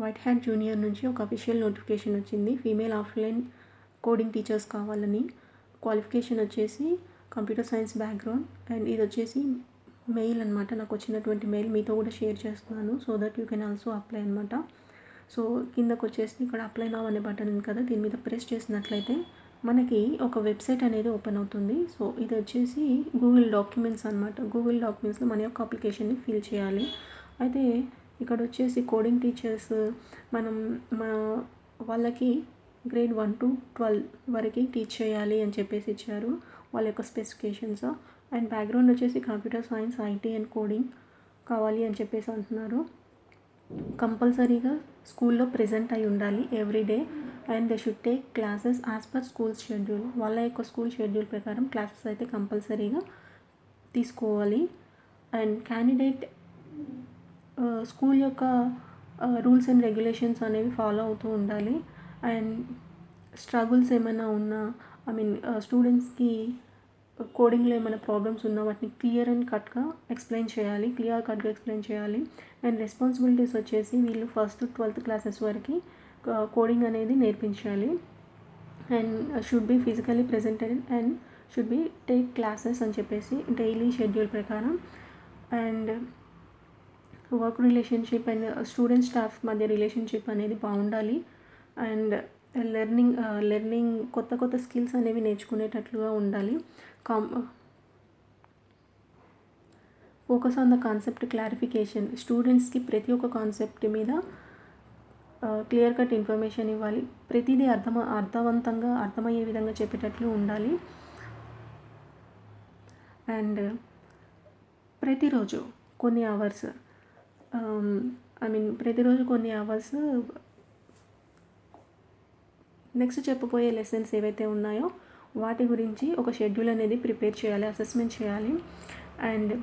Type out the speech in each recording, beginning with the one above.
White hat junior నుంచి ఒక official notification వచ్చింది. ఫీమేల్ ఆఫ్లైన్ కోడింగ్ టీచర్స్ కావాలని. క్వాలిఫికేషన్ వచ్చేసి కంప్యూటర్ సైన్స్ బ్యాక్గ్రౌండ్. అండ్ ఇది వచ్చేసి మెయిల్ అనమాట. నాకు వచ్చినటువంటి మెయిల్ మీతో కూడా షేర్ చేస్తున్నాను. So that you can also apply అనమాట. సో కిందకు వచ్చేసి ఇక్కడ అప్లై నౌ అనే బటన్ ఉంది కదా, దీని మీద ప్రెస్ చేసినట్లయితే మనకి ఒక వెబ్సైట్ అనేది ఓపెన్ అవుతుంది. సో ఇది వచ్చేసి గూగుల్ డాక్యుమెంట్స్ అనమాట. గూగుల్ డాక్యుమెంట్స్లో మన యొక్క అప్లికేషన్ని ఫిల్ చేయాలి. అయితే ఇక్కడ వచ్చేసి కోడింగ్ టీచర్స్ మనం వాళ్ళకి గ్రేడ్ 1 to 12 వరకు టీచ్ చేయాలి అని చెప్పేసి ఇచ్చారు వాళ్ళ యొక్క స్పెసిఫికేషన్స్. అండ్ బ్యాక్గ్రౌండ్ వచ్చేసి computer science, IT and coding కావాలి అని చెప్పేసి అంటున్నారు. కంపల్సరీగా స్కూల్లో ప్రెజెంట్ అయి ఉండాలి everyday. And they should take classes as per school schedule. వాళ్ళ యొక్క స్కూల్ షెడ్యూల్ ప్రకారం క్లాసెస్ అయితే కంపల్సరీగా తీసుకోవాలి. అండ్ క్యాండిడేట్ స్కూల్ యొక్క రూల్స్ అండ్ రెగ్యులేషన్స్ అనేవి ఫాలో అవుతూ ఉండాలి. అండ్ స్ట్రగుల్స్ ఏమైనా ఉన్నా, స్టూడెంట్స్కి కోడింగ్లో ఏమైనా ప్రాబ్లమ్స్ ఉన్నా వాటిని క్లియర్ అండ్ కట్గా ఎక్స్ప్లెయిన్ చేయాలి. అండ్ రెస్పాన్సిబిలిటీస్ వచ్చేసి వీళ్ళు 1st to 12th క్లాసెస్ వరకు కోడింగ్ అనేది నేర్పించాలి. And should be physically presented and should be take classes అని చెప్పేసి డైలీ షెడ్యూల్ ప్రకారం. And work relationship and student staff మధ్య రిలేషన్షిప్ అనేది బాగుండాలి. అండ్ లెర్నింగ్ కొత్త స్కిల్స్ అనేవి నేర్చుకునేటట్లుగా ఉండాలి. Focus on the concept clarification. స్టూడెంట్స్కి ప్రతి ఒక్క కాన్సెప్ట్ మీద క్లియర్ కట్ ఇన్ఫర్మేషన్ ఇవ్వాలి. ప్రతిదీ అర్థవంతంగా అర్థమయ్యే విధంగా చెప్పేటట్లు ఉండాలి. అండ్ ప్రతిరోజు కొన్ని అవర్స్ నెక్స్ట్ చెప్పబోయే లెసన్స్ ఏవైతే ఉన్నాయో వాటి గురించి ఒక షెడ్యూల్ అనేది ప్రిపేర్ చేయాలి, అసెస్మెంట్ చేయాలి. అండ్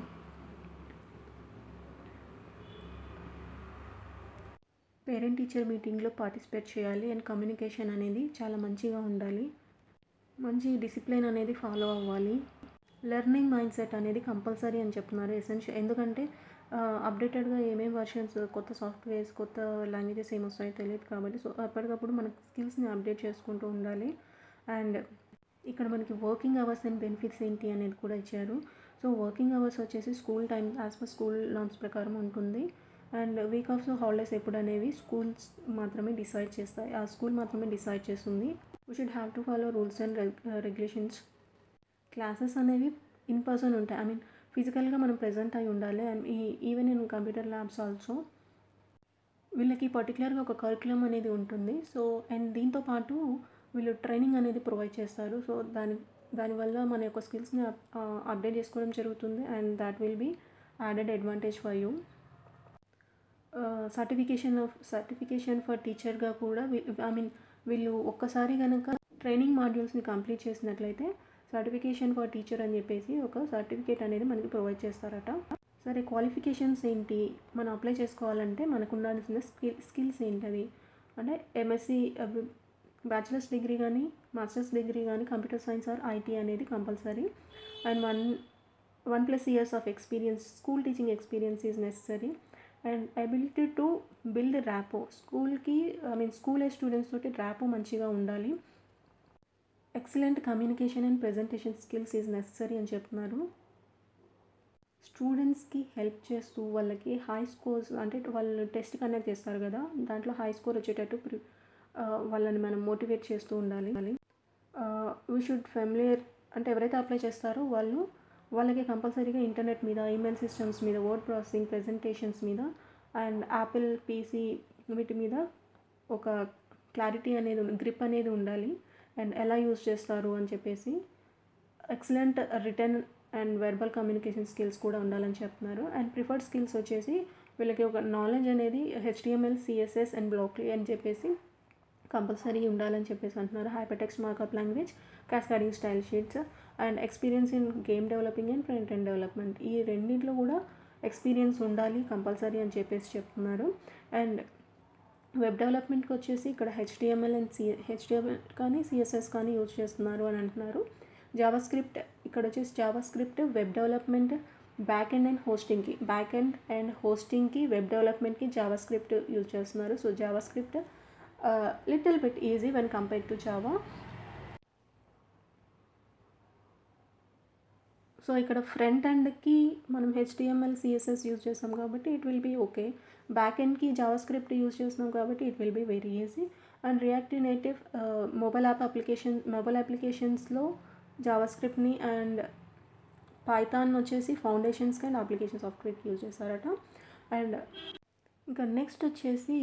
పేరెంట్ టీచర్ మీటింగ్లో పార్టిసిపేట్ చేయాలి. అండ్ కమ్యూనికేషన్ అనేది చాలా మంచిగా ఉండాలి. మంచి డిసిప్లిన్ అనేది ఫాలో అవ్వాలి. లెర్నింగ్ మైండ్ సెట్ అనేది కంపల్సరీ అని చెప్తున్నారు. ఎందుకంటే అప్డేటెడ్గా ఏమేమి వర్షన్స్, కొత్త సాఫ్ట్వేర్స్, కొత్త లాంగ్వేజెస్ ఏమొస్తాయో తెలియదు కాబట్టి సో అప్పటికప్పుడు మన స్కిల్స్ని అప్డేట్ చేసుకుంటూ ఉండాలి. అండ్ ఇక్కడ మనకి వర్కింగ్ అవర్స్ అండ్ బెనిఫిట్స్ ఏంటి అనేది కూడా ఇచ్చారు. సో వర్కింగ్ అవర్స్ వచ్చేసి school time as per school norms ప్రకారం ఉంటుంది. అండ్ వీక్ ఆఫ్స్ హాలిడేస్ ఎప్పుడు అనేవి స్కూల్స్ మాత్రమే డిసైడ్ చేస్తాయి. ఆ స్కూల్ మాత్రమే డిసైడ్ చేస్తుంది. We should have to follow rules and regulations. Classes అనేవి ఇన్ పర్సన్ ఉంటాయి. ఫిజికల్గా మనం ప్రెజెంట్ అయి ఉండాలి. And even in computer labs also వీళ్ళకి పర్టికులర్గా ఒక కరికులం అనేది ఉంటుంది. సో అండ్ దీంతోపాటు వీళ్ళు ట్రైనింగ్ అనేది ప్రొవైడ్ చేస్తారు. సో దానివల్ల మన యొక్క స్కిల్స్ని అప్డేట్ చేసుకోవడం జరుగుతుంది. And that will be added advantage for you. Certification for టీచర్గా కూడా వీళ్ళు ఒక్కసారి కనుక ట్రైనింగ్ మాడ్యూల్స్ని కంప్లీట్ చేసినట్లయితే సర్టిఫికేషన్ ఫర్ టీచర్ అని చెప్పేసి ఒక సర్టిఫికేట్ అనేది మనకి ప్రొవైడ్ చేస్తారట. సరే, క్వాలిఫికేషన్స్ ఏంటి, మనం అప్లై చేసుకోవాలంటే మనకు ఉండాల్సిన స్కిల్స్ ఏంటవి అంటే ఎంఎస్సి, బ్యాచిలర్స్ డిగ్రీ కానీ మాస్టర్స్ డిగ్రీ కానీ కంప్యూటర్ సైన్స్ ఆర్ ఐటీ అనేది compulsory. And 1+ years of experience, school teaching experience is necessary. And ability to build rapport. School age students తోటి ర్యాపో మంచిగా ఉండాలి. Excellent communication and presentation skills is necessary అని చెప్తున్నారు. స్టూడెంట్స్కి help చేస్తూ వాళ్ళకి high scores అంటే వాళ్ళు టెస్ట్ కండక్ట్ చేస్తారు కదా, దాంట్లో హై స్కోర్ వచ్చేటట్టు వాళ్ళని మనం మోటివేట్ చేస్తూ ఉండాలి. వీ షుడ్ ఫెమిలియర్ అంటే ఎవరైతే అప్లై చేస్తారో వాళ్ళకి కంపల్సరీగా ఇంటర్నెట్ మీద, ఈమెయిల్ సిస్టమ్స్ మీద, వర్డ్ ప్రాసెసింగ్, ప్రెజెంటేషన్స్ మీద అండ్ యాపిల్ పీసీ వీటి మీద ఒక క్లారిటీ అనేది గ్రిప్ అనేది ఉండాలి. అండ్ ఎలా యూజ్ చేస్తారు అని చెప్పేసి excellent return and verbal communication skills కూడా ఉండాలని చెప్తున్నారు. అండ్ ప్రిఫర్డ్ స్కిల్స్ వచ్చేసి వీళ్ళకి ఒక నాలెడ్జ్ అనేది HTML, CSS అండ్ బ్లాక్లీ అని చెప్పేసి కంపల్సరీ ఉండాలని చెప్పేసి అంటున్నారు. Hypertext markup language, cascading style sheets and experience in game developing and front end development. ఈ రెండింటిలో కూడా ఎక్స్పీరియన్స్ ఉండాలి కంపల్సరీ అని చెప్పేసి చెప్తున్నారు. అండ్ వెబ్ డెవలప్మెంట్కి వచ్చేసి ఇక్కడ HTML కానీ CSS కానీ యూజ్ చేస్తున్నారు అని అంటున్నారు. జావా స్క్రిప్ట్, ఇక్కడ వచ్చేసి JavaScript, web development, back end and హోస్టింగ్కి వెబ్ డెవలప్మెంట్కి జావా స్క్రిప్ట్ యూజ్ చేస్తున్నారు. So JavaScript little bit easy when compare to Java. So ఇక్కడ ఫ్రంట్ ఎండ్కి మనం HTML CSS యూజ్ చేస్తాం కాబట్టి it will be okay. Back ఎండ్కి JavaScript use చేస్తున్నాం కాబట్టి it will be very easy. And reactive native mobile అప్లికేషన్స్లో జావా స్క్రిప్ట్ని అండ్ పైథాన్ వచ్చేసి ఫౌండేషన్స్కి అండ్ అప్లికేషన్ సాఫ్ట్వేర్కి యూజ్ చేస్తారట. అండ్ ఇంకా నెక్స్ట్ వచ్చేసి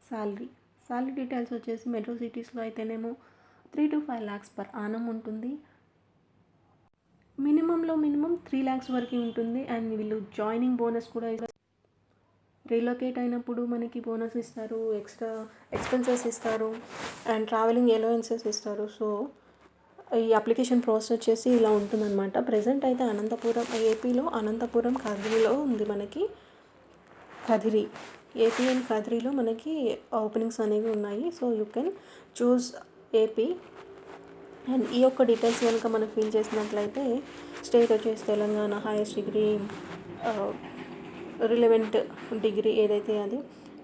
శాలరీ డీటెయిల్స్ వచ్చేసి మెట్రో సిటీస్లో అయితేనేమో 3 to 5 lakhs per annum ఉంటుంది. మినిమం 3 lakhs వరకు ఉంటుంది. అండ్ వీళ్ళు జాయినింగ్ బోనస్ కూడా రీలొకేట్ అయినప్పుడు మనకి బోనస్ ఇస్తారు, ఎక్స్ట్రా ఎక్స్పెన్సెస్ ఇస్తారు అండ్ ట్రావెలింగ్ అలవెన్సెస్ ఇస్తారు. సో ఈ అప్లికేషన్ ప్రాసెస్ వచ్చేసి ఇలా ఉంటుందన్నమాట. ప్రజెంట్ అయితే ఏపీలో అనంతపురం కదిరిలో ఉంది మనకి. ఏపీ అండ్ కదిరిలో మనకి ఓపెనింగ్స్ అనేవి ఉన్నాయి. So you can choose AP. అండ్ ఈ యొక్క డీటెయిల్స్ కనుక మనం ఫిల్ చేసినట్లయితే స్టేట్ వచ్చేసి Telangana, highest degree, relevant degree ఏదైతే అది,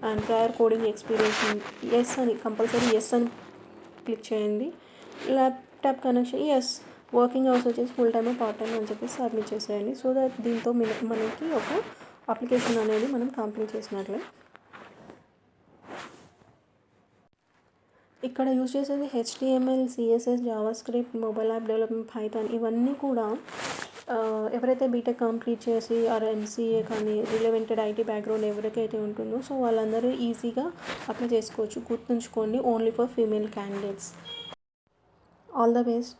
and prior coding experience compulsory yes అని క్లిక్ చేయండి. ల్యాప్టాప్ కనెక్షన్ వర్కింగ్ అవర్స్ వచ్చేసి ఫుల్ టైమ్ పార్ట్ టైమ్ అని చెప్పేసి సబ్మిట్ చేసేయండి. సో దట్ దీంతో మనకి ఒక అప్లికేషన్ అనేది మనం కంప్లీట్ చేసినట్లే. ఇక్కడ యూజ్ చేసేది HTML, CSS, Java script, mobile app development, Python ఇవన్నీ కూడా ఎవరైతే బీటెక్ కంప్లీట్ చేసి MCA కానీ రిలవెంటెడ్ IT బ్యాక్గ్రౌండ్ ఎవరికైతే ఉంటుందో సో వాళ్ళందరూ ఈజీగా అప్లై చేసుకోవచ్చు. గుర్తుంచుకోండి, only for female candidates. All the best.